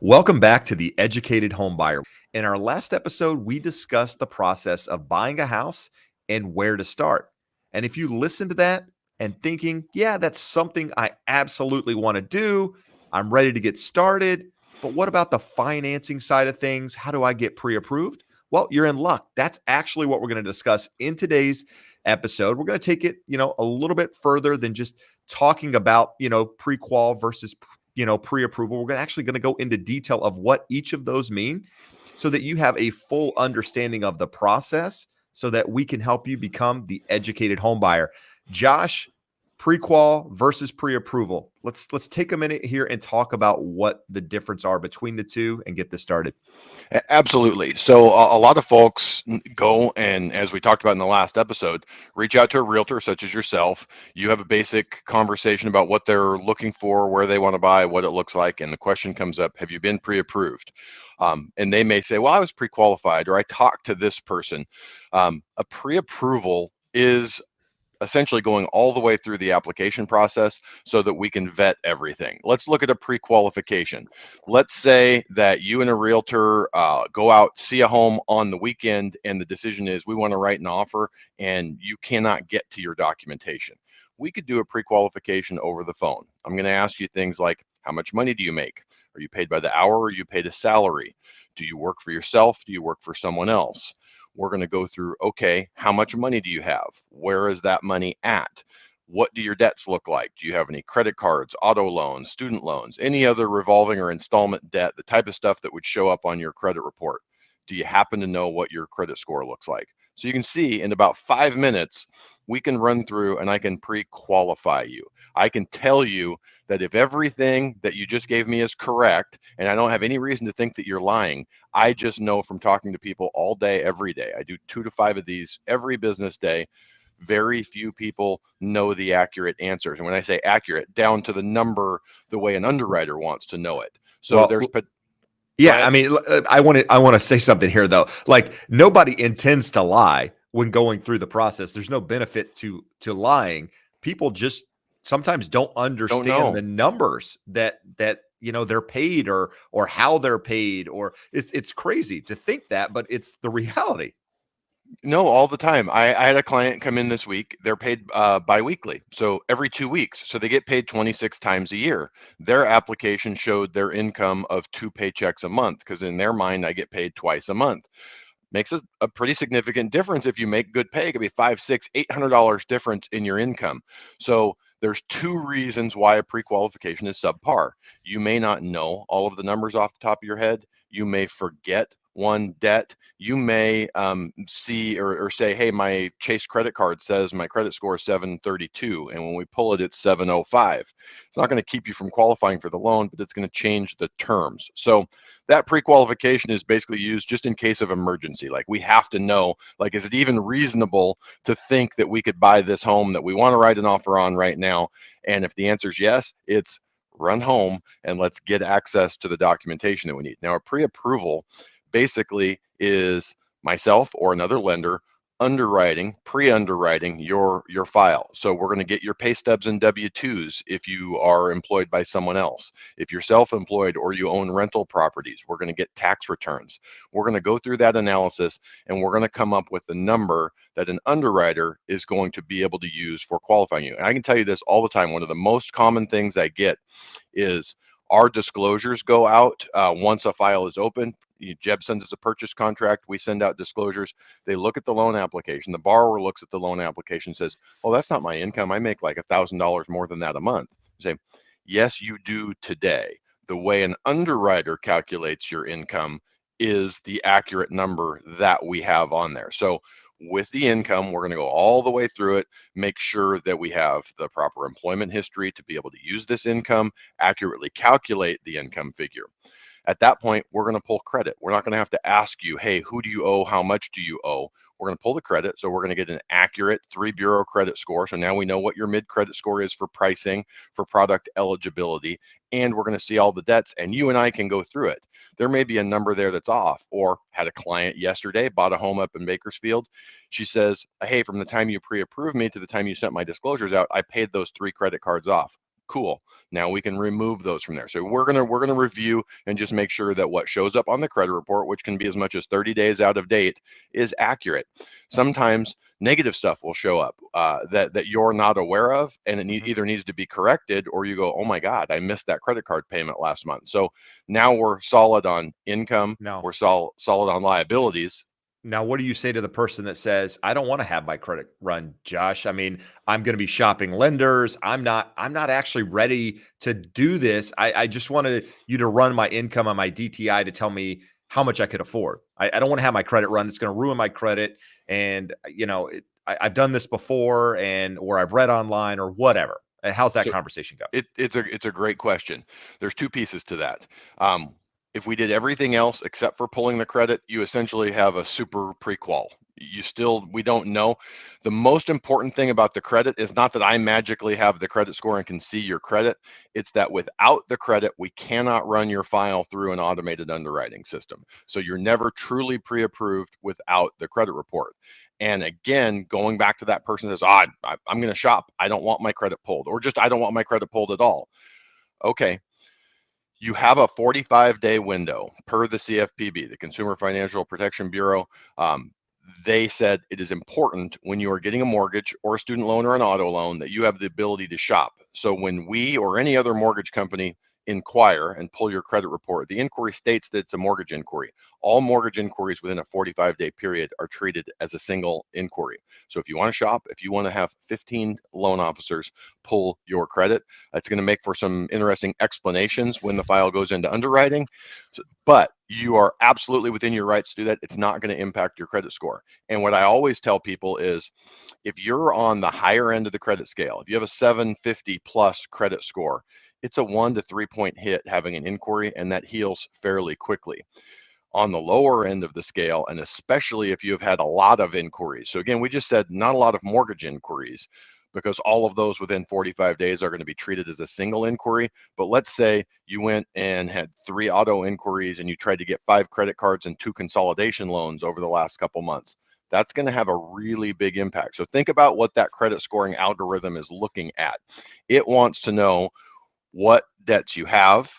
Welcome back to the Educated Home Buyer. In our last episode, we discussed the process of buying a house and where to start. And if you listen to that and thinking, yeah, that's something I absolutely want to do, I'm ready to get started. But what about the financing side of things? How do I get pre approved? Well, you're in luck. That's actually what we're going to discuss in today's episode. We're going to take it, a little bit further than just talking about, pre-qual versus pre-approval. We're actually going to go into detail of what each of those mean so that you have a full understanding of the process so that we can help you become the educated home buyer. Josh, pre-qual versus pre-approval. Let's take a minute here and talk about what the difference are between the two and get this started. Absolutely. So a lot of folks go and, as we talked about in the last episode, reach out to a realtor such as yourself. You have a basic conversation about what they're looking for, where they want to buy, what it looks like, and the question comes up, have you been pre-approved? And they may say, well, I was pre-qualified, or I talked to this person. A pre-approval is essentially going all the way through the application process so that we can vet everything. Let's look at a pre-qualification. Let's say that you and a realtor go out, see a home on the weekend, and the decision is we want to write an offer and you cannot get to your documentation. We could do a pre-qualification over the phone. I'm going to ask you things like, how much money do you make? Are you paid by the hour, or are you paid a salary? Do you work for yourself? Do you work for someone else? We're going to go through, okay, how much money do you have? Where is that money at? What do your debts look like? Do you have any credit cards, auto loans, student loans, any other revolving or installment debt, the type of stuff that would show up on your credit report? Do you happen to know what your credit score looks like? So you can see in about 5 minutes, we can run through and I can pre-qualify you. I can tell you that if everything that you just gave me is correct, and I don't have any reason to think that you're lying, I just know from talking to people all day, every day. I do 2 to 5 of these every business day. Very few people know the accurate answers. And when I say accurate, down to the number, the way an underwriter wants to know it. So Well, there's, go yeah, I ahead. mean, I want to say something here though. Like nobody intends to lie when going through the process. There's no benefit to lying. People just sometimes don't Don't understand the know. numbers that they're paid or how they're paid, or it's crazy to think that, but it's the reality. No, all the time. I had a client come in this week. They're paid biweekly, so every 2 weeks. So they get paid 26 times a year. Their application showed their income of 2 paychecks a month because in their mind, I get paid twice a month. Makes a pretty significant difference if you make good pay. It could be $500, $600, $800 difference in your income. So there's two reasons why a pre-qualification is subpar. You may not know all of the numbers off the top of your head. You may forget one debt. You may see or say, hey, my Chase credit card says my credit score is 732, and when we pull it, it's 705. It's not going to keep you from qualifying for the loan, but it's going to change the terms. So that pre-qualification is basically used just in case of emergency. Like we have to know, like, is it even reasonable to think that we could buy this home that we want to write an offer on right now? And if the answer is yes, it's run home and let's get access to the documentation that we need. Now, a pre-approval basically is myself or another lender underwriting, pre-underwriting your file. So we're going to get your pay stubs and W-2s if you are employed by someone else. If you're self-employed or you own rental properties, we're going to get tax returns. We're going to go through that analysis and we're going to come up with the number that an underwriter is going to be able to use for qualifying you. And I can tell you this all the time. One of the most common things I get is our disclosures go out once a file is open. Jeb sends us a purchase contract. We send out disclosures. They look at the loan application. The borrower looks at the loan application and says, oh, that's not my income. I make like $1,000 more than that a month. You say, yes, you do today. The way an underwriter calculates your income is the accurate number that we have on there. So with the income, we're going to go all the way through it, make sure that we have the proper employment history to be able to use this income, accurately calculate the income figure. At that point, we're going to pull credit. We're not going to have to ask you, hey, who do you owe? How much do you owe? We're going to pull the credit. So we're going to get an accurate 3 bureau credit score. So now we know what your mid credit score is for pricing, for product eligibility, and we're going to see all the debts and you and I can go through it. There may be a number there that's off. Or had a client yesterday, bought a home up in Bakersfield. She says, hey, from the time you pre-approved me to the time you sent my disclosures out, I paid those 3 credit cards off. Cool. Now we can remove those from there. So we're gonna review and just make sure that what shows up on the credit report, which can be as much as 30 days out of date, is accurate. Sometimes negative stuff will show up that you're not aware of, and it Mhm. either needs to be corrected, or you go, oh my God, I missed that credit card payment last month. So now we're solid on income, No. we're solid on liabilities. Now, what do you say to the person that says, "I don't want to have my credit run, Josh? I mean, I'm going to be shopping lenders. I'm not actually ready to do this. I just wanted you to run my income on my DTI to tell me how much I could afford. I don't want to have my credit run. It's going to ruin my credit. And I've done this before, or I've read online or whatever." How's that So conversation go? it's a great question. There's two pieces to that. If we did everything else except for pulling the credit, you essentially have a super pre-qual. We don't know. The most important thing about the credit is not that I magically have the credit score and can see your credit. It's that without the credit, we cannot run your file through an automated underwriting system. So you're never truly pre-approved without the credit report. And again, going back to that person that says, I'm going to shop. I don't want my credit pulled, or just I don't want my credit pulled at all. Okay, you have a 45-day window per the CFPB, the Consumer Financial Protection Bureau. They said it is important when you are getting a mortgage or a student loan or an auto loan that you have the ability to shop. So when we or any other mortgage company inquire and pull your credit report, the inquiry states that it's a mortgage inquiry. All mortgage inquiries within a 45-day period are treated as a single inquiry. So if you want to shop, if you want to have 15 loan officers pull your credit, it's going to make for some interesting explanations when the file goes into underwriting. But you are absolutely within your rights to do that. It's not going to impact your credit score. And what I always tell people is if you're on the higher end of the credit scale, if you have a 750 plus credit score, it's a 1 to 3 point hit having an inquiry, and that heals fairly quickly. On the lower end of the scale, and especially if you have had a lot of inquiries. So again, we just said not a lot of mortgage inquiries, because all of those within 45 days are going to be treated as a single inquiry. But let's say you went and had 3 auto inquiries and you tried to get 5 credit cards and 2 consolidation loans over the last couple months. That's going to have a really big impact. So think about what that credit scoring algorithm is looking at. It wants to know what debts you have,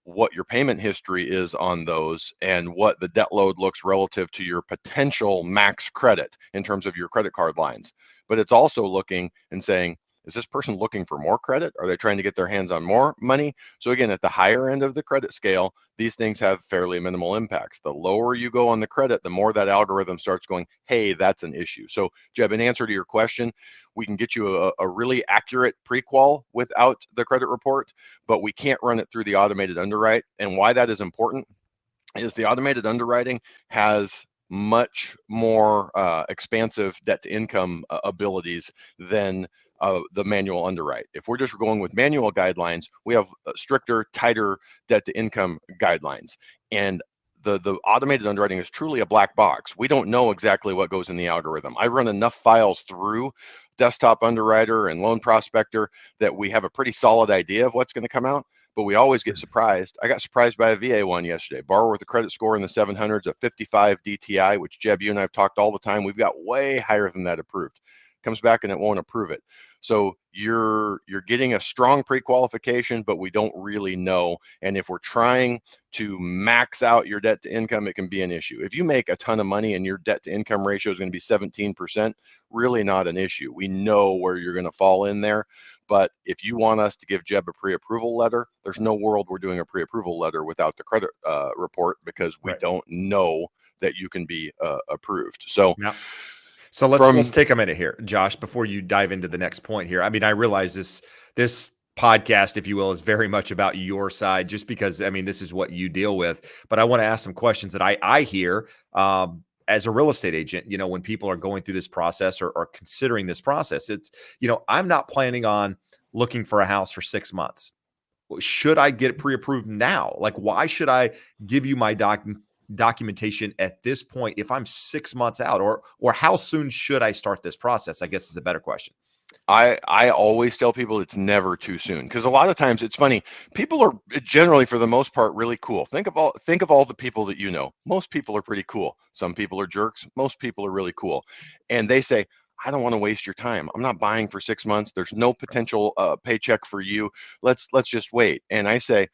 what your payment history is on those, and what the debt load looks relative to your potential max credit in terms of your credit card lines. But it's also looking and saying, is this person looking for more credit? Are they trying to get their hands on more money? So again, at the higher end of the credit scale, these things have fairly minimal impacts. The lower you go on the credit, the more that algorithm starts going, hey, that's an issue. So Jeb, in answer to your question, we can get you a really accurate pre-qual without the credit report, but we can't run it through the automated underwrite. And why that is important is the automated underwriting has much more expansive debt to income abilities than the manual underwrite. If we're just going with manual guidelines, we have stricter, tighter debt to income guidelines. And the automated underwriting is truly a black box. We don't know exactly what goes in the algorithm. I run enough files through Desktop Underwriter and Loan Prospector that we have a pretty solid idea of what's going to come out, but we always get surprised. I got surprised by a VA one yesterday. Borrower with a credit score in the 700s, a 55 DTI, which Jeb, you and I have talked all the time. We've got way higher than that approved. Comes back and it won't approve it. So you're getting a strong pre-qualification, but we don't really know. And if we're trying to max out your debt to income, it can be an issue. If you make a ton of money and your debt to income ratio is going to be 17%, really not an issue. We know where you're going to fall in there. But if you want us to give Jeb a pre-approval letter, there's no world we're doing a pre-approval letter without the credit report, because we Right. don't know that you can be approved. So Now, so let's from take a minute here, Josh, before you dive into the next point here. I mean, I realize this podcast, if you will, is very much about your side, just because I mean this is what you deal with. But I want to ask some questions that I hear as a real estate agent. When people are going through this process or considering this process, it's I'm not planning on looking for a house for 6 months. Should I get it pre-approved now? Like, why should I give you my documentation at this point if I'm 6 months out, or how soon should I start this process? I guess is a better question. I always tell people it's never too soon, because a lot of times it's funny. People are generally, for the most part, really cool. Think of all the people that you know. Most people are pretty cool. Some people are jerks. Most people are really cool, and they say, I don't want to waste your time. I'm not buying for 6 months. There's no potential paycheck for you. Let's just wait. And I say,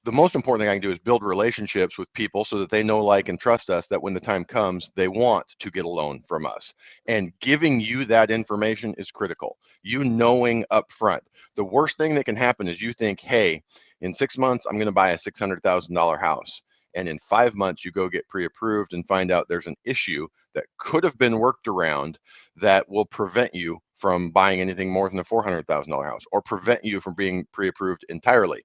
the most important thing I can do is build relationships with people so that they know, like, and trust us, that when the time comes, they want to get a loan from us. And giving you that information is critical. You knowing up front. The worst thing that can happen is you think, hey, in 6 months, I'm going to buy a $600,000 house. And in 5 months, you go get pre-approved and find out there's an issue that could have been worked around that will prevent you from buying anything more than a $400,000 house, or prevent you from being pre-approved entirely.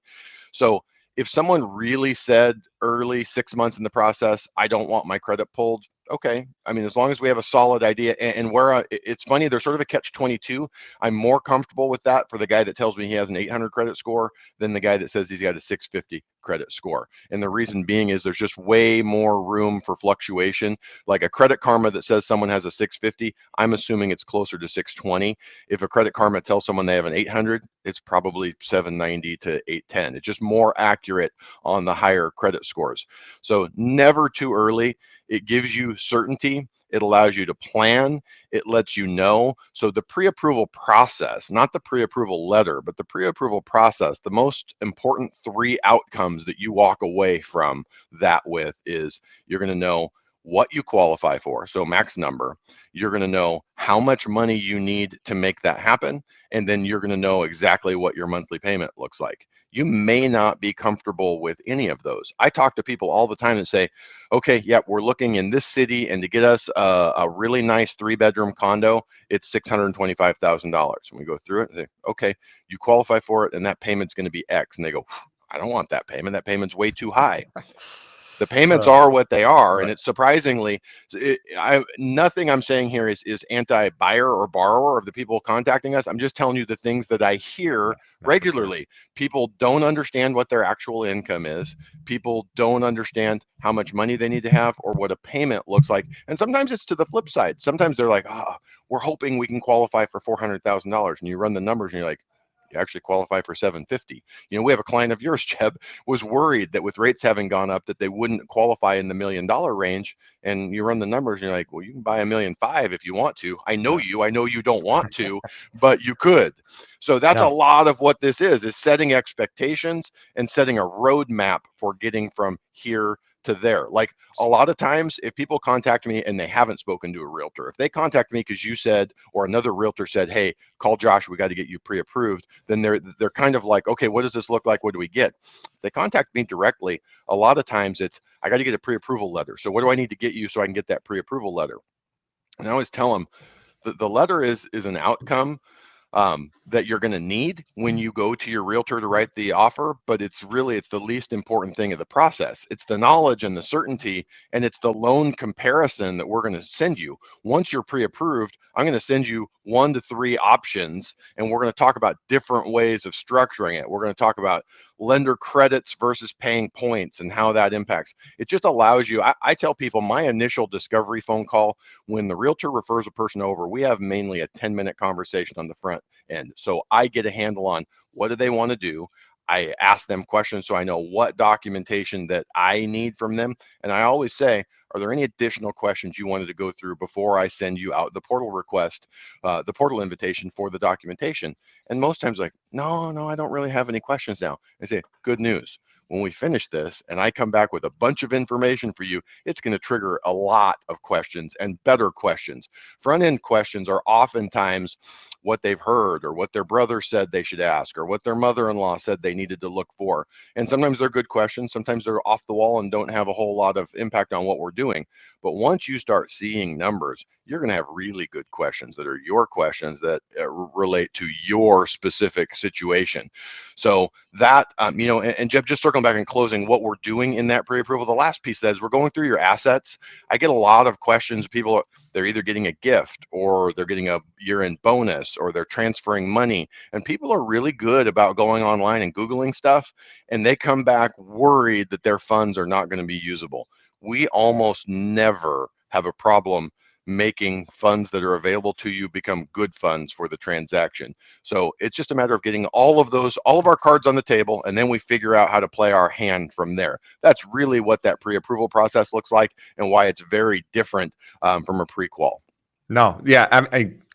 So if someone really said early, 6 months in the process, I don't want my credit pulled, okay. I mean, as long as we have a solid idea, and where it's funny, there's sort of a catch-22. I'm more comfortable with that for the guy that tells me he has an 800 credit score than the guy that says he's got a 650 credit score. And the reason being is there's just way more room for fluctuation. Like a Credit Karma that says someone has a 650, I'm assuming it's closer to 620. If a Credit Karma tells someone they have an 800, it's probably 790 to 810. It's just more accurate on the higher credit scores. So never too early. It gives you certainty. It allows you to plan. It lets you know. So the pre-approval process, not the pre-approval letter, but the pre-approval process, the most important 3 outcomes that you walk away from that with is you're going to know what you qualify for, so max number. You're going to know how much money you need to make that happen, and then you're going to know exactly what your monthly payment looks like. You may not be comfortable with any of those. I talk to people all the time and say, okay, yeah, we're looking in this city, and to get us a really nice 3-bedroom condo, it's $625,000. And we go through it and say, okay, you qualify for it, and that payment's going to be X. And they go, I don't want that payment. That payment's way too high. The payments Uh, are what they are, and right. it's surprisingly, nothing I'm saying here is anti-buyer or borrower of the people contacting us. I'm just telling you the things that I hear Yeah, no, for sure. regularly. People don't understand what their actual income is. People don't understand how much money they need to have or what a payment looks like. And sometimes it's to the flip side. Sometimes they're like, we're hoping we can qualify for $400,000, and you run the numbers and you're like, you actually qualify for 750. We have a client of yours, Jeb, was worried that with rates having gone up that they wouldn't qualify in the $1 million range. And you run the numbers and you're like, well, you can buy $1.5 million if you want to. I know Yeah. you. I know you don't want to, but you could. So that's a Now, lot of what this is setting expectations and setting a roadmap for getting from here to there. Like a lot of times, if people contact me and they haven't spoken to a realtor, if they contact me because you said, or another realtor said, hey, call Josh, we got to get you pre-approved, then they're kind of like, okay, what does this look like? What do we get? If they contact me directly, a lot of times it's, I got to get a pre-approval letter. So what do I need to get you so I can get that pre-approval letter? And I always tell them the letter is an outcome that you're going to need when you go to your realtor to write the offer, but it's the least important thing of the process. It's the knowledge and the certainty, and it's the loan comparison that we're going to send you. Once you're pre-approved, I'm going to send you 1 to 3 options, and we're going to talk about different ways of structuring it. We're going to talk about lender credits versus paying points and how that impacts. It just allows you, I tell people my initial discovery phone call, when the realtor refers a person over, we have mainly a 10-minute conversation on the front end. So I get a handle on what do they want to do. I ask them questions so I know what documentation that I need from them. And I always say, are there any additional questions you wanted to go through before I send you out the portal request, the portal invitation for the documentation? And most times like, no, I don't really have any questions now. I say, good news. When we finish this and I come back with a bunch of information for you, it's going to trigger a lot of questions and better questions. Front end questions are oftentimes what they've heard or what their brother said they should ask or what their mother-in-law said they needed to look for. And sometimes they're good questions. Sometimes they're off the wall and don't have a whole lot of impact on what we're doing. But once you start seeing numbers, you're going to have really good questions that are your questions that relate to your specific situation. So that, and Jeff, just circling back and closing what we're doing in that pre-approval, the last piece of that is we're going through your assets. I get a lot of questions. People, they're either getting a gift or they're getting a year-end bonus or they're transferring money. And people are really good about going online and Googling stuff, and they come back worried that their funds are not going to be usable. We almost never have a problem making funds that are available to you become good funds for the transaction. So it's just a matter of getting all of our cards on the table, and then we figure out how to play our hand from there. That's really what that pre-approval process looks like and why it's very different from a pre-qual. No, yeah,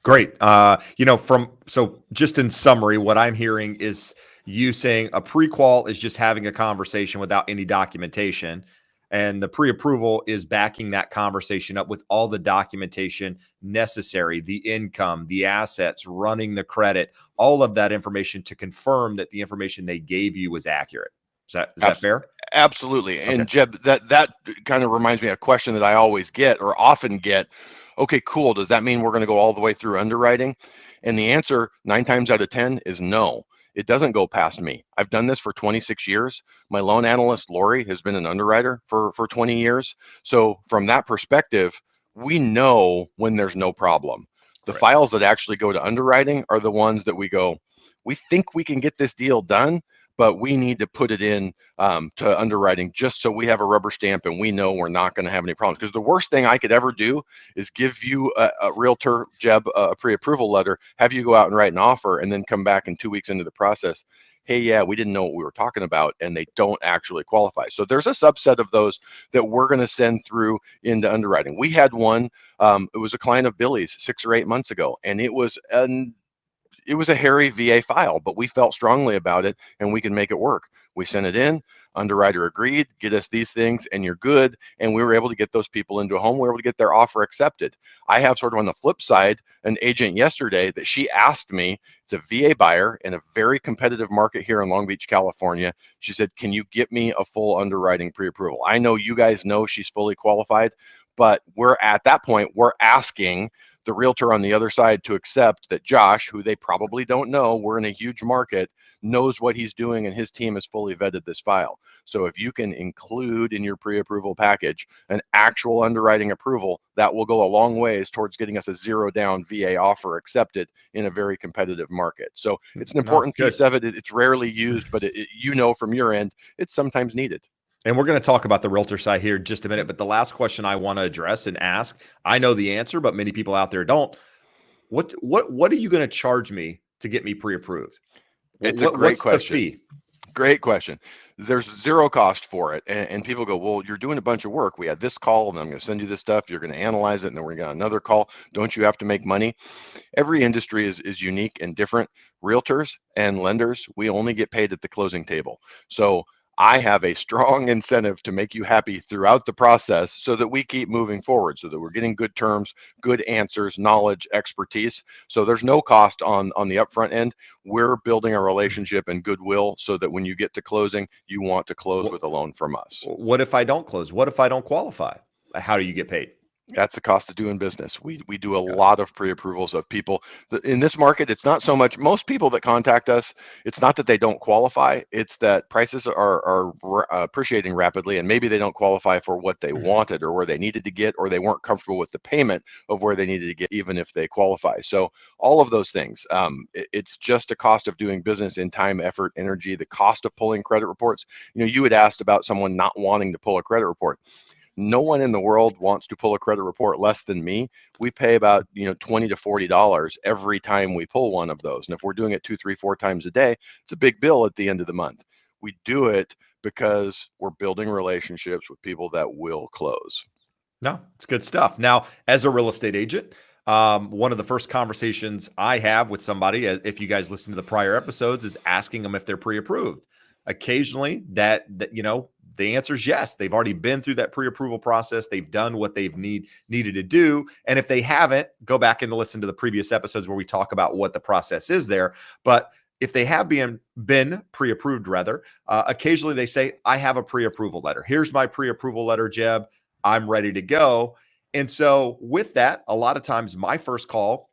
great. So just in summary, what I'm hearing is you saying a pre-qual is just having a conversation without any documentation, and the pre-approval is backing that conversation up with all the documentation necessary, the income, the assets, running the credit, all of that information to confirm that the information they gave you was accurate. Is that fair? Absolutely. Okay. And Jeb, that kind of reminds me of a question that I always get or often get. Okay, cool. Does that mean we're going to go all the way through underwriting? And the answer 9 times out of 10 is no. It doesn't go past me. I've done this for 26 years. My loan analyst, Lori, has been an underwriter for 20 years. So from that perspective, we know when there's no problem. The Correct. files that actually go to underwriting are the ones that we go, we think we can get this deal done, but we need to put it in to underwriting just so we have a rubber stamp and we know we're not going to have any problems. Because the worst thing I could ever do is give you a realtor, Jeb, a pre-approval letter, have you go out and write an offer, and then come back in 2 weeks into the process. Hey, yeah, we didn't know what we were talking about, and they don't actually qualify. So there's a subset of those that we're going to send through into underwriting. We had one, it was a client of Billy's 6 or 8 months ago, and it was a hairy VA file, but we felt strongly about it and we can make it work. We sent it in, underwriter agreed, get us these things and you're good. And we were able to get those people into a home. We were able to get their offer accepted. I have sort of on the flip side, an agent yesterday that she asked me, it's a VA buyer in a very competitive market here in Long Beach, California. She said, can you get me a full underwriting pre-approval? I know you guys know she's fully qualified, but we're at that point, we're asking the realtor on the other side to accept that Josh, who they probably don't know, we're in a huge market, knows what he's doing and his team has fully vetted this file. So if you can include in your pre-approval package an actual underwriting approval, that will go a long ways towards getting us a zero down VA offer accepted in a very competitive market. So it's an No, important good. piece of it. It's rarely used, but from your end, it's sometimes needed. And we're going to talk about the realtor side here in just a minute. But the last question I want to address and ask, I know the answer, but many people out there don't. What are you going to charge me to get me pre-approved? It's a great What's the question. fee? Great question. There's zero cost for it. And people go, well, you're doing a bunch of work. We had this call, and I'm going to send you this stuff. You're going to analyze it, and then we're going to get another call. Don't you have to make money? Every industry is unique and different. Realtors and lenders, we only get paid at the closing table. So I have a strong incentive to make you happy throughout the process so that we keep moving forward, so that we're getting good terms, good answers, knowledge, expertise. So there's no cost on the upfront end. We're building a relationship and goodwill so that when you get to closing, you want to close What, with a loan from us. what if I don't close? What if I don't qualify? How do you get paid? That's the cost of doing business. We do a Got it. lot of pre-approvals of people in this market. It's not so much most people that contact us. It's not that they don't qualify. It's that prices are appreciating rapidly, and maybe they don't qualify for what they wanted or where they needed to get, or they weren't comfortable with the payment of where they needed to get, even if they qualify. So all of those things. It's just a cost of doing business in time, effort, energy. The cost of pulling credit reports. You had asked about someone not wanting to pull a credit report. No one in the world wants to pull a credit report less than me. We pay about $20 to $40 every time we pull one of those, and if we're doing it 2, 3, 4 times a day, it's a big bill at the end of the month. We do it because we're building relationships with people that will close. No, it's good stuff. Now, as a real estate agent, one of the first conversations I have with somebody, if you guys listen to the prior episodes, is asking them if they're pre-approved. Occasionally, the answer is yes. They've already been through that pre-approval process. They've done what they've needed to do. And if they haven't, go back and listen to the previous episodes where we talk about what the process is there. But if they have been pre-approved, rather, occasionally they say, I have a pre-approval letter. Here's my pre-approval letter, Jeb. I'm ready to go. And so with that, a lot of times my first call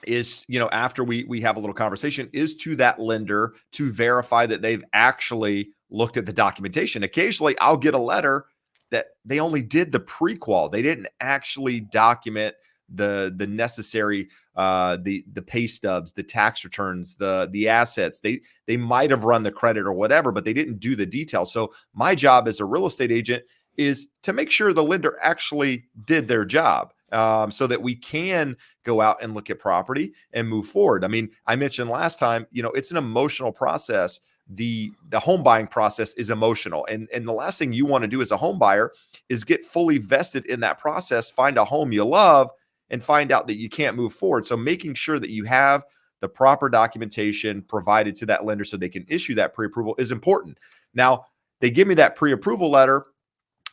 is, after we have a little conversation, is to that lender to verify that they've actually looked at the documentation. Occasionally I'll get a letter that they only did the pre-qual. They didn't actually document the necessary the pay stubs, the tax returns, the assets. They might have run the credit or whatever, but they didn't do the details. So my job as a real estate agent is to make sure the lender actually did their job, so that we can go out and look at property and move forward. I mean, I mentioned last time, it's an emotional process. The home buying process is emotional. And the last thing you want to do as a home buyer is get fully vested in that process, find a home you love, and find out that you can't move forward. So making sure that you have the proper documentation provided to that lender so they can issue that pre-approval is important. Now, they give me that pre-approval letter,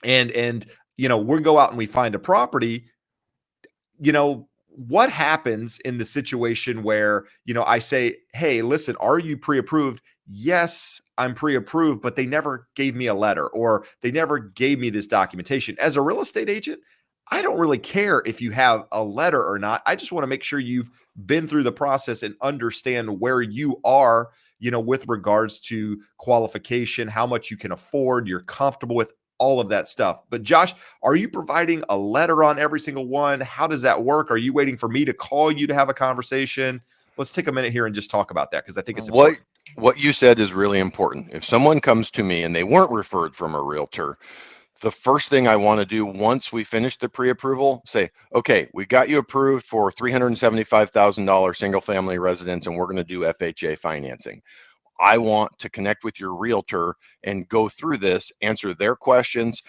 and we go out and we find a property. What happens in the situation where, I say, hey, listen, are you pre-approved? Yes, I'm pre-approved, but they never gave me a letter, or they never gave me this documentation. As a real estate agent, I don't really care if you have a letter or not. I just want to make sure you've been through the process and understand where you are, with regards to qualification, how much you can afford, you're comfortable with all of that stuff. But Josh, are you providing a letter on every single one? How does that work? Are you waiting for me to call you to have a conversation? Let's take a minute here and just talk about that, because I think it's What important. what you said is really important. If someone comes to me and they weren't referred from a realtor, the first thing I want to do once we finish the pre-approval, say, okay, we got you approved for $375,000 single family residence, and we're going to do FHA financing. I want to connect with your realtor and go through this, answer their questions,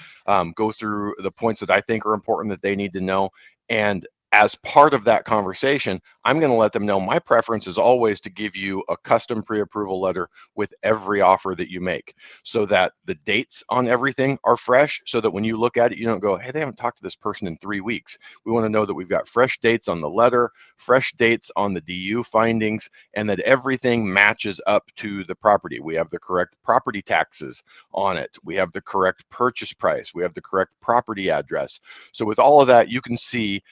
go through the points that I think are important that they need to know. And as part of that conversation, I'm going to let them know my preference is always to give you a custom pre-approval letter with every offer that you make, so that the dates on everything are fresh, so that when you look at it, you don't go, hey, they haven't talked to this person in 3 weeks. We want to know that we've got fresh dates on the letter, fresh dates on the DU findings, and that everything matches up to the property. We have the correct property taxes on it. We have the correct purchase price. We have the correct property address. So with all of that, you can see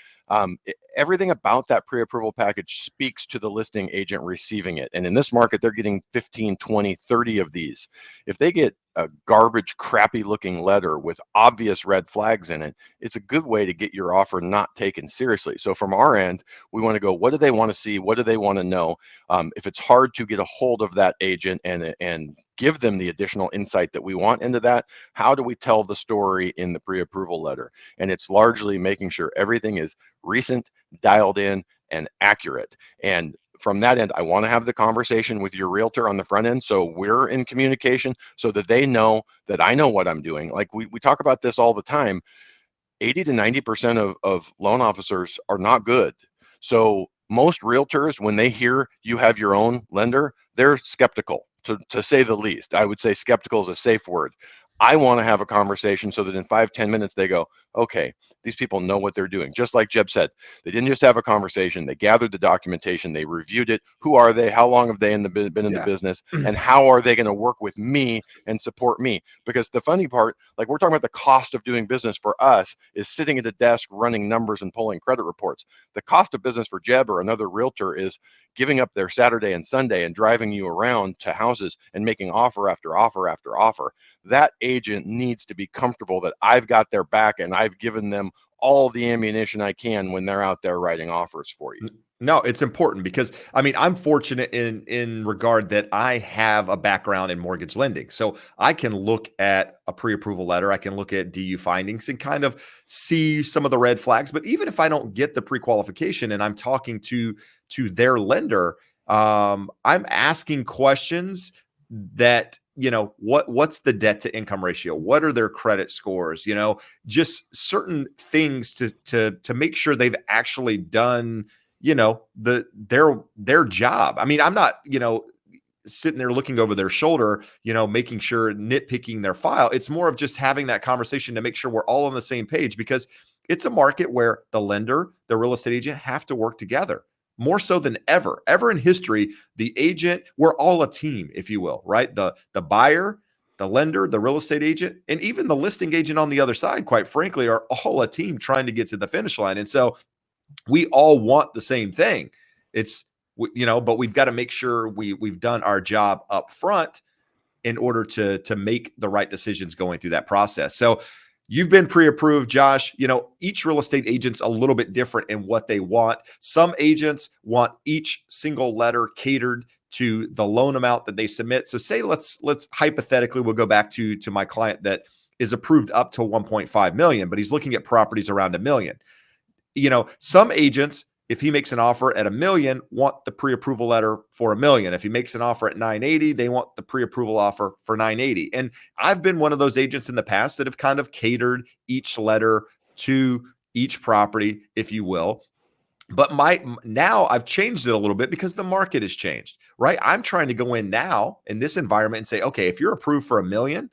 everything about that pre-approval package speaks to the listing agent receiving it. And in this market, they're getting 15, 20, 30 of these. If they get a garbage, crappy looking letter with obvious red flags in it, it's a good way to get your offer not taken seriously. So from our end, we want to go, what do they want to see? What do they want to know? If it's hard to get a hold of that agent and give them the additional insight that we want into that, how do we tell the story in the pre-approval letter? And it's largely making sure everything is recent, dialed in, and accurate. And from that end, I want to have the conversation with your realtor on the front end, so we're in communication, so that they know that I know what I'm doing. Like we talk about this all the time. 80 to 90% of loan officers are not good. So most realtors, when they hear you have your own lender, they're skeptical, to say the least. I would say skeptical is a safe word. I want to have a conversation so that in 5, 10 minutes they go, okay, these people know what they're doing. Just like Jeb said, they didn't just have a conversation, they gathered the documentation, they reviewed it. Who are they? How long have they been in the Yeah. business? And how are they going to work with me and support me? Because the funny part, like we're talking about the cost of doing business for us is sitting at a desk running numbers and pulling credit reports. The cost of business for Jeb or another realtor is giving up their Saturday and Sunday and driving you around to houses and making offer after offer after offer. That agent needs to be comfortable that I've got their back and I've given them all the ammunition I can when they're out there writing offers for you. No, it's important because I'm fortunate in regard that I have a background in mortgage lending. So I can look at a pre-approval letter, I can look at DU findings and kind of see some of the red flags. But even if I don't get the pre-qualification and I'm talking to their lender, I'm asking questions that, what's the debt to income ratio? What are their credit scores? Just certain things to make sure they've actually done their job. I'm not, sitting there looking over their shoulder, making sure, nitpicking their file. It's more of just having that conversation to make sure we're all on the same page, because it's a market where the lender, the real estate agent have to work together more so than ever in history. The agent, we're all a team, if you will, right? The buyer, the lender, the real estate agent, and even the listing agent on the other side, quite frankly, are all a team trying to get to the finish line. And so we all want the same thing. It's, but we've got to make sure we've done our job up front in order to make the right decisions going through that process. So you've been pre-approved, Josh. Each real estate agent's a little bit different in what they want. Some agents want each single letter catered to the loan amount that they submit. So say let's hypothetically, we'll go back to my client that is approved up to 1.5 million, but he's looking at properties around $1 million. Some agents, if he makes an offer at $1 million, want the pre-approval letter for $1 million. If he makes an offer at 980, they want the pre-approval offer for 980. And I've been one of those agents in the past that have kind of catered each letter to each property, if you will. But now I've changed it a little bit because the market has changed, right? I'm trying to go in now in this environment and say, okay, if you're approved for 1.5 million,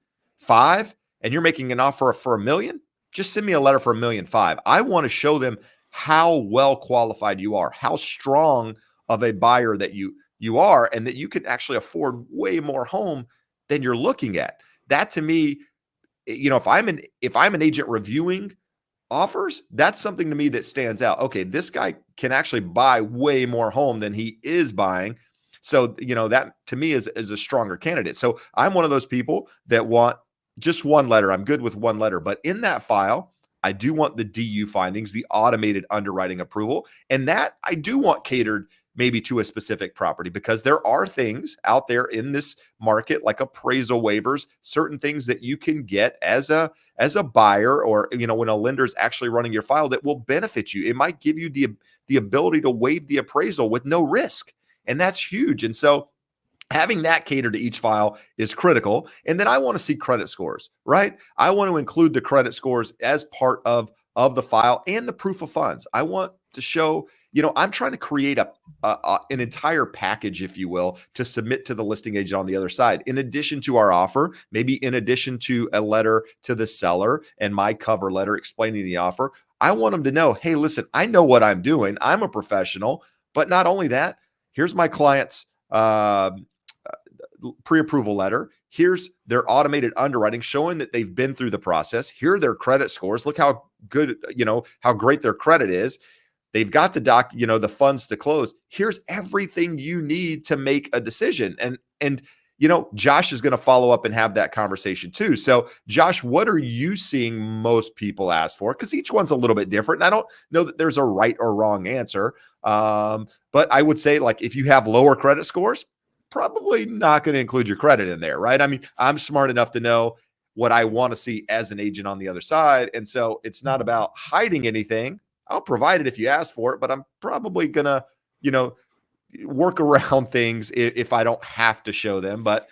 and you're making an offer for 1 million, just send me a letter for 1.5 million. I want to show them how well qualified you are, how strong of a buyer that you are, and that you can actually afford way more home than you're looking at. That to me, if I'm an agent reviewing offers, that's something to me that stands out. Okay, this guy can actually buy way more home than he is buying. So, that to me is a stronger candidate. So I'm one of those people that want just one letter. I'm good with one letter. But in that file, I do want the DU findings, the automated underwriting approval. And that I do want catered maybe to a specific property, because there are things out there in this market like appraisal waivers, certain things that you can get as a buyer, or when a lender is actually running your file, that will benefit you. It might give you the ability to waive the appraisal with no risk, and that's huge. And so having that catered to each file is critical. And then I want to see credit scores, right? I want to include the credit scores as part of the file, and the proof of funds. I want to show, I'm trying to create an entire package, if you will, to submit to the listing agent on the other side. In addition to our offer, maybe in addition to a letter to the seller and my cover letter explaining the offer, I want them to know, hey, listen, I know what I'm doing. I'm a professional. But not only that, here's my client's pre-approval letter. Here's their automated underwriting showing that they've been through the process. Here are their credit scores. Look how good, how great their credit is. They've got the funds to close. Here's everything you need to make a decision. And Josh is going to follow up and have that conversation too. So, Josh, what are you seeing most people ask for? Because each one's a little bit different. And I don't know that there's a right or wrong answer. But I would say, like, if you have lower credit scores, probably not going to include your credit in there, right? I mean, I'm smart enough to know what I want to see as an agent on the other side. And so it's not about hiding anything. I'll provide it if you ask for it, but I'm probably going to, you know, work around things if I don't have to show them. But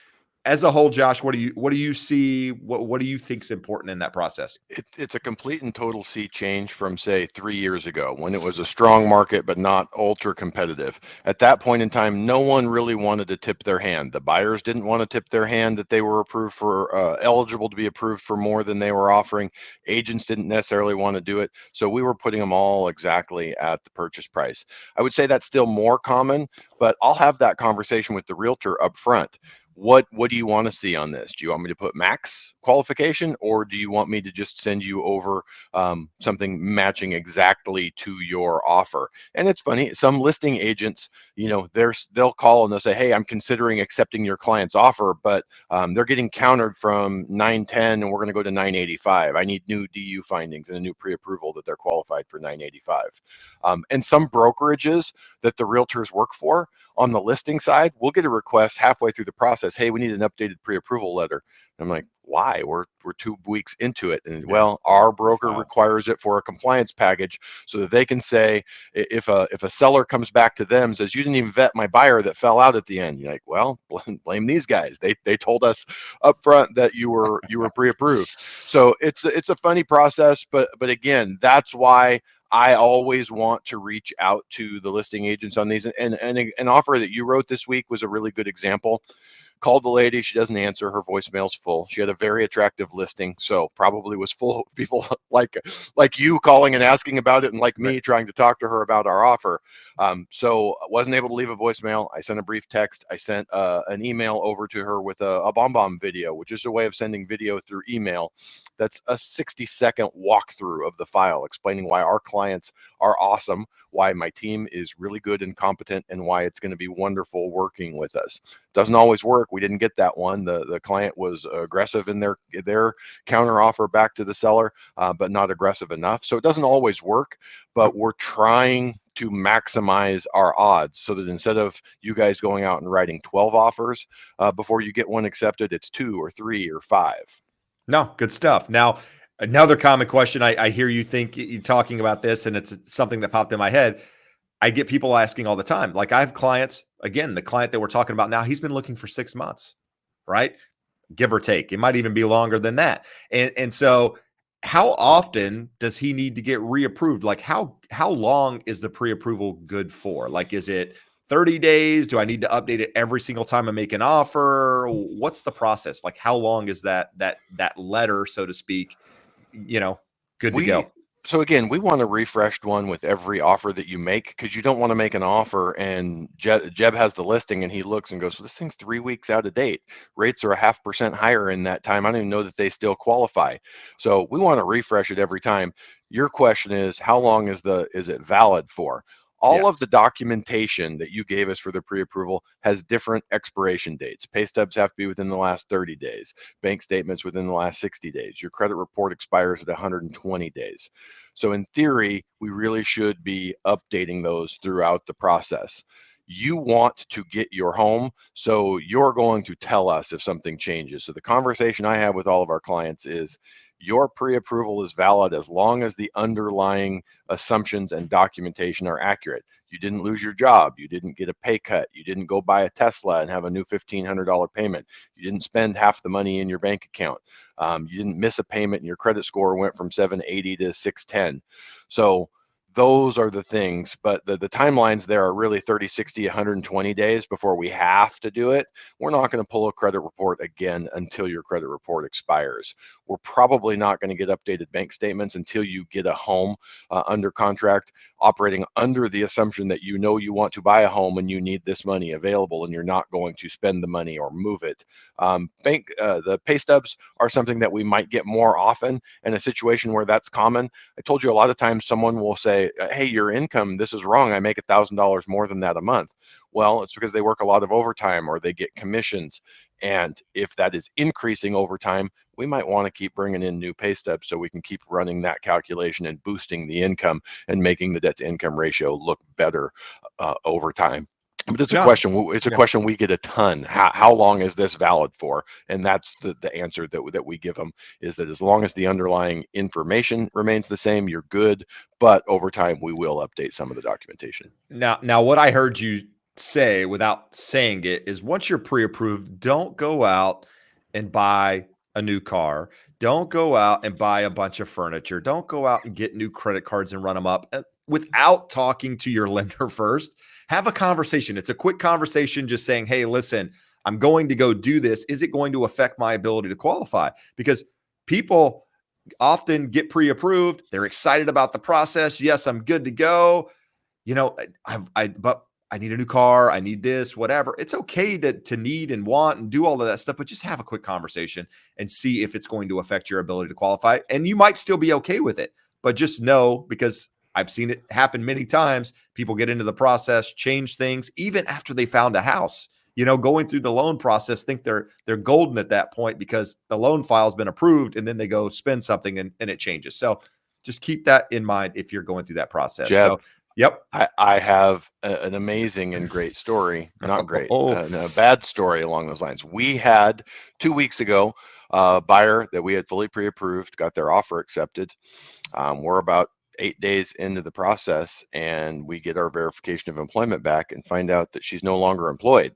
as a whole, Josh, what do you see? What do you think is important in that process? It's a complete and total sea change from, say, 3 years ago, when it was a strong market but not ultra competitive. At that point in time, no one really wanted to tip their hand. The buyers didn't want to tip their hand that they were approved for, eligible to be approved for more than they were offering. Agents didn't necessarily want to do it. So we were putting them all exactly at the purchase price. I would say that's still more common, but I'll have that conversation with the realtor up front. What do you want to see on this? Do you want me to put max qualification, or do you want me to just send you over something matching exactly to your offer? And it's funny, some listing agents, they'll call and they'll say, hey, I'm considering accepting your client's offer, but they're getting countered from 910 and we're going to go to 985. I need new DU findings and a new pre-approval that they're qualified for 985. And some brokerages that the realtors work for, on the listing side, we'll get a request halfway through the process. Hey, we need an updated pre-approval letter. And I'm like, why? We're 2 weeks into it. And well, our broker requires it for a compliance package so that they can say, if a seller comes back to them and says, you didn't even vet my buyer that fell out at the end, you're like, well, blame these guys. They told us up front that you were pre-approved. So it's a funny process, but again, that's why I always want to reach out to the listing agents on these. And an offer that you wrote this week was a really good example. Called the lady, she doesn't answer, her voicemail's full. She had a very attractive listing, so probably was full of people like you calling and asking about it, and like me trying to talk to her about our offer. So I wasn't able to leave a voicemail. I sent a brief text. I sent an email over to her with a bomb video, which is a way of sending video through email. That's a 60-second walkthrough of the file, explaining why our clients are awesome, why my team is really good and competent, and why it's going to be wonderful working with us. Doesn't always work. We didn't get that one. The client was aggressive in their counter offer back to the seller, but not aggressive enough. So it doesn't always work, but we're trying to maximize our odds so that instead of you guys going out and writing 12 offers before you get one accepted, it's 2 or 3 or 5. No, good stuff. Now, another common question I hear you talking about this, and it's something that popped in my head. I get people asking all the time. Like, I have clients, again, the client that we're talking about now, he's been looking for 6 months, right? Give or take. It might even be longer than that. And so how often does he need to get reapproved? Like how long is the pre-approval good for? Like, is it 30 days? Do I need to update it every single time I make an offer? What's the process? Like, how long is that letter, so to speak, you know, good to We go? so again, we want a refreshed one with every offer that you make, because you don't want to make an offer and Jeb has the listing and he looks and goes, well, this thing's 3 weeks out of date. Rates are 0.5% higher in that time. I don't even know that they still qualify. So we want to refresh it every time. Your question is, how long is it valid for? All of Yes. the documentation that you gave us for the pre-approval has different expiration dates. Pay stubs have to be within the last 30 days. Bank statements within the last 60 days. Your credit report expires at 120 days. So in theory, we really should be updating those throughout the process. You want to get your home, so you're going to tell us if something changes. So the conversation I have with all of our clients is, your pre-approval is valid as long as the underlying assumptions and documentation are accurate. You didn't lose your job. You didn't get a pay cut. You didn't go buy a Tesla and have a new $1,500 payment. You didn't spend half the money in your bank account. You didn't miss a payment and your credit score went from 780 to 610. So those are the things, but the timelines there are really 30, 60, 120 days before we have to do it. We're not going to pull a credit report again until your credit report expires. We're probably not going to get updated bank statements until you get a home under contract, operating under the assumption that you know you want to buy a home and you need this money available and you're not going to spend the money or move it. The pay stubs are something that we might get more often in a situation where that's common. I told you a lot of times someone will say, hey, your income, this is wrong. I make $1,000 more than that a month. Well, it's because they work a lot of overtime or they get commissions. And if that is increasing over time, we might want to keep bringing in new pay stubs so we can keep running that calculation and boosting the income and making the debt to income ratio look better over time. But it's a No. question. It's a Yeah. question we get a ton. How long is this valid for? And that's the answer that we give them, is that as long as the underlying information remains the same, you're good. But over time, we will update some of the documentation. Now, what I heard you say without saying it is, once you're pre-approved, don't go out and buy a new car. Don't go out and buy a bunch of furniture. Don't go out and get new credit cards and run them up without talking to your lender first. Have a conversation. It's a quick conversation, just saying, hey, listen, I'm going to go do this. Is it going to affect my ability to qualify? Because people often get pre-approved. They're excited about the process. Yes, I'm good to go. But I need a new car. I need this, whatever. It's okay to need and want and do all of that stuff, but just have a quick conversation and see if it's going to affect your ability to qualify. And you might still be okay with it, but just know, because I've seen it happen many times. People get into the process, change things, even after they found a house. Going through the loan process, think they're golden at that point because the loan file's been approved, and then they go spend something and it changes. So just keep that in mind if you're going through that process. Jeb, So, yep. I have an amazing and great story, not great, Oh, a bad story along those lines. We had 2 weeks ago a buyer that we had fully pre-approved, got their offer accepted. We're about 8 days into the process, and we get our verification of employment back and find out that she's no longer employed.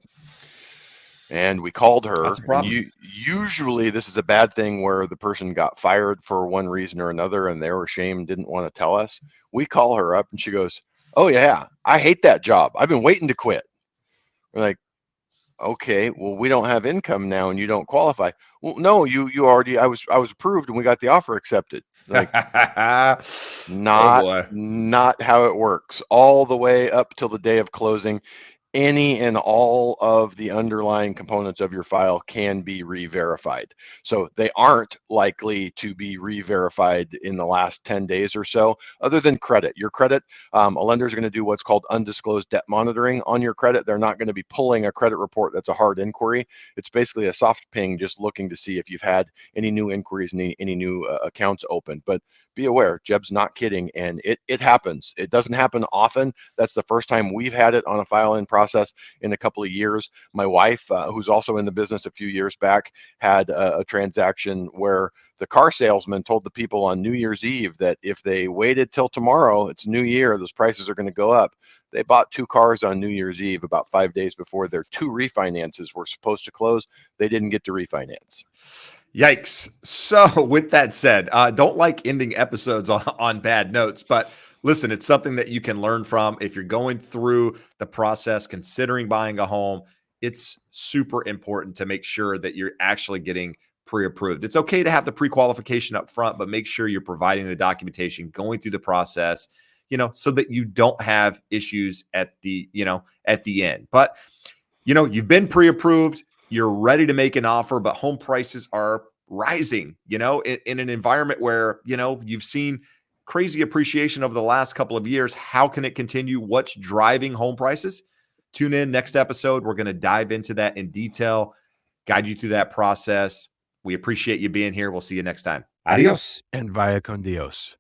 And we called that's her, a and problem. usually this is a bad thing where the person got fired for one reason or another and they were ashamed, didn't want to tell us. We call her up and she goes, oh yeah, I hate that job. I've been waiting to quit. We're like, okay, well, we don't have income now and you don't qualify. Well, no, you already, I was approved and we got the offer accepted. Like, Oh not boy. not how it works. All the way up till the day of closing, any and all of the underlying components of your file can be re-verified. So they aren't likely to be re-verified in the last 10 days or so, other than credit. Your credit, a lender is going to do what's called undisclosed debt monitoring on your credit. They're not going to be pulling a credit report that's a hard inquiry. It's basically a soft ping, just looking to see if you've had any new inquiries, any new accounts opened. But be aware, Jeb's not kidding, and it happens. It doesn't happen often. That's the first time we've had it on a file in process in a couple of years. My wife, who's also in the business, a few years back had a transaction where the car salesman told the people on New Year's Eve that if they waited till tomorrow, it's New Year, those prices are going to go up. They bought 2 cars on New Year's Eve about 5 days before their 2 refinances were supposed to close. They didn't get to refinance. Yikes. So, with that said, don't like ending episodes on bad notes, but listen, it's something that you can learn from. If you're going through the process, considering buying a home, it's super important to make sure that you're actually getting pre approved. It's okay to have the pre qualification up front, but make sure you're providing the documentation, going through the process, so that you don't have issues at the end. But you've been pre-approved, you're ready to make an offer, but home prices are rising, in an environment where, you've seen crazy appreciation over the last couple of years. How can it continue? What's driving home prices? Tune in next episode. We're going to dive into that in detail, guide you through that process. We appreciate you being here. We'll see you next time. Adios. And vaya con Dios.